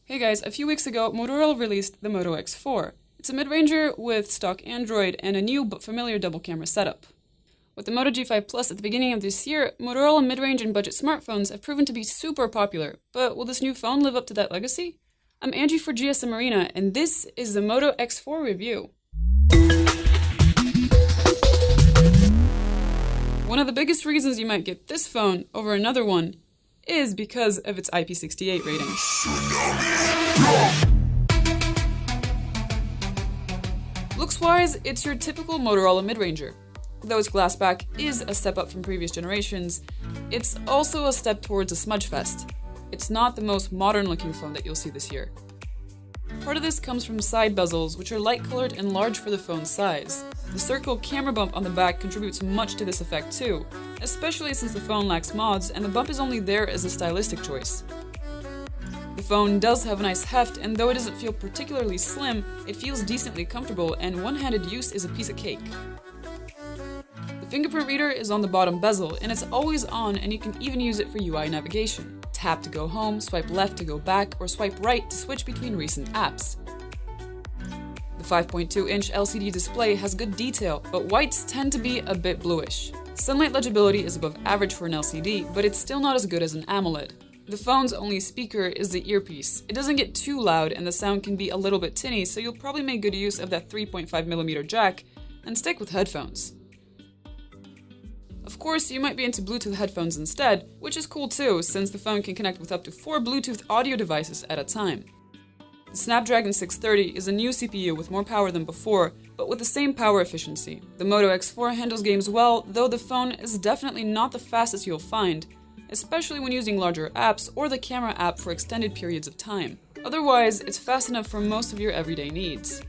Hey guys, a few weeks ago, Motorola released the Moto X4. It's a mid-ranger with stock Android and a new but familiar double camera setup. With the Moto G5 Plus at the beginning of this year, Motorola mid-range and budget smartphones have proven to be super popular, but will this new phone live up to that legacy? I'm Angie for GSM Arena, and this is the Moto X4 review. One of the biggest reasons you might get this phone over another one is because of its IP68 rating. Looks-wise, it's your typical Motorola mid-ranger. Though its glass back is a step up from previous generations, it's also a step towards a smudge fest. It's not the most modern-looking phone that you'll see this year. Part of this comes from side bezels, which are light-colored and large for the phone's size. The circle camera bump on the back contributes much to this effect too, especially since the phone lacks mods and the bump is only there as a stylistic choice. The phone does have a nice heft, and though it doesn't feel particularly slim, it feels decently comfortable, and one-handed use is a piece of cake. The fingerprint reader is on the bottom bezel, and it's always on, and you can even use it for UI navigation. Tap to go home, swipe left to go back, or swipe right to switch between recent apps. The 5.2-inch LCD display has good detail, but whites tend to be a bit bluish. Sunlight legibility is above average for an LCD, but it's still not as good as an AMOLED. The phone's only speaker is the earpiece. It doesn't get too loud, and the sound can be a little bit tinny, so you'll probably make good use of that 3.5mm jack and stick with headphones. Of course, you might be into Bluetooth headphones instead, which is cool too, since the phone can connect with up to 4 Bluetooth audio devices at a time. The Snapdragon 630 is a new CPU with more power than before, but with the same power efficiency. The Moto X4 handles games well, though the phone is definitely not the fastest you'll find, especially when using larger apps or the camera app for extended periods of time. Otherwise, it's fast enough for most of your everyday needs.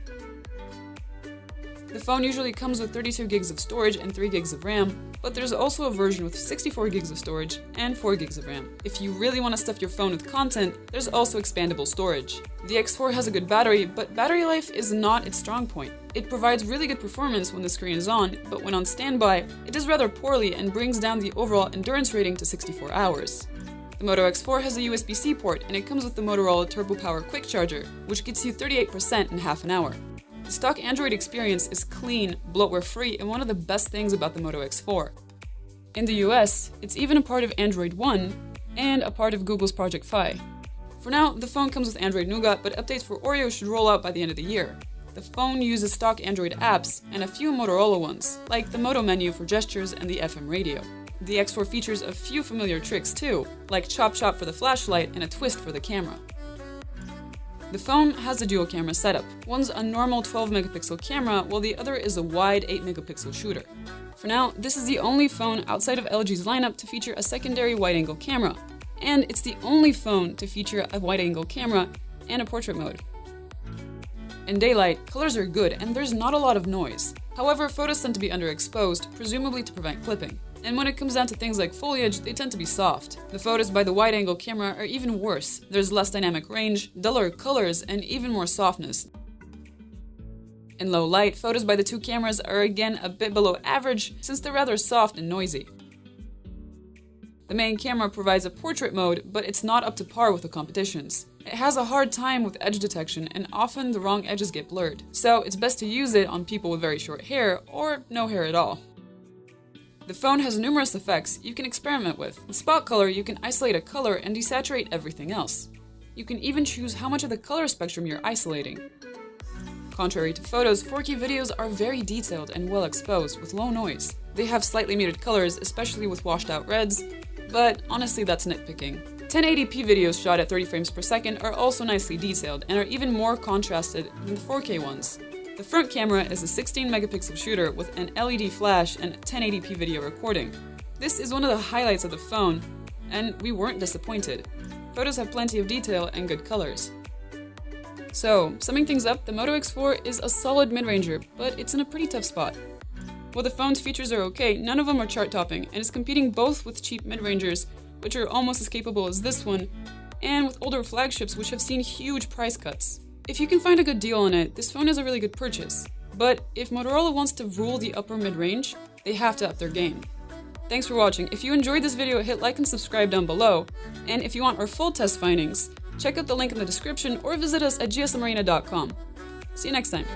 The phone usually comes with 32 gigs of storage and 3 gigs of RAM, but there's also a version with 64 gigs of storage and 4 gigs of RAM. If you really want to stuff your phone with content, there's also expandable storage. The X4 has a good battery, but battery life is not its strong point. It provides really good performance when the screen is on, but when on standby, it does rather poorly and brings down the overall endurance rating to 64 hours. The Moto X4 has a USB-C port, and it comes with the Motorola Turbo Power Quick Charger, which gets you 38% in half an hour. The stock Android experience is clean, bloatware-free, and one of the best things about the Moto X4. In the US, it's even a part of Android One and a part of Google's Project Fi. For now, the phone comes with Android Nougat, but updates for Oreo should roll out by the end of the year. The phone uses stock Android apps and a few Motorola ones, like the Moto menu for gestures and the FM radio. The X4 features a few familiar tricks too, like chop chop for the flashlight and a twist for the camera. The phone has a dual camera setup. One's a normal 12-megapixel camera, while the other is a wide 8-megapixel shooter. For now, this is the only phone outside of LG's lineup to feature a secondary wide-angle camera, and it's the only phone to feature a wide-angle camera and a portrait mode. In daylight, colors are good and there's not a lot of noise. However, photos tend to be underexposed, presumably to prevent clipping. And when it comes down to things like foliage, they tend to be soft. The photos by the wide-angle camera are even worse. There's less dynamic range, duller colors, and even more softness. In low light, photos by the two cameras are again a bit below average since they're rather soft and noisy. The main camera provides a portrait mode, but it's not up to par with the competition's. It has a hard time with edge detection, and often the wrong edges get blurred, so it's best to use it on people with very short hair or no hair at all. The phone has numerous effects you can experiment with. In spot color, you can isolate a color and desaturate everything else. You can even choose how much of the color spectrum you're isolating. Contrary to photos, 4K videos are very detailed and well exposed with low noise. They have slightly muted colors, especially with washed out reds, but honestly that's nitpicking. 1080p videos shot at 30 frames per second are also nicely detailed and are even more contrasted than the 4K ones. The front camera is a 16-megapixel shooter with an LED flash and 1080p video recording. This is one of the highlights of the phone, and we weren't disappointed. Photos have plenty of detail and good colors. So, summing things up, the Moto X4 is a solid mid-ranger, but it's in a pretty tough spot. While the phone's features are okay, none of them are chart-topping, and is competing both with cheap mid-rangers, which are almost as capable as this one, and with older flagships which have seen huge price cuts. If you can find a good deal on it, this phone is a really good purchase. But if Motorola wants to rule the upper mid-range, they have to up their game. Thanks for watching. If you enjoyed this video, hit like and subscribe down below. And if you want our full test findings, Check out the link in the description or visit us at gsmarina.com. See you next time.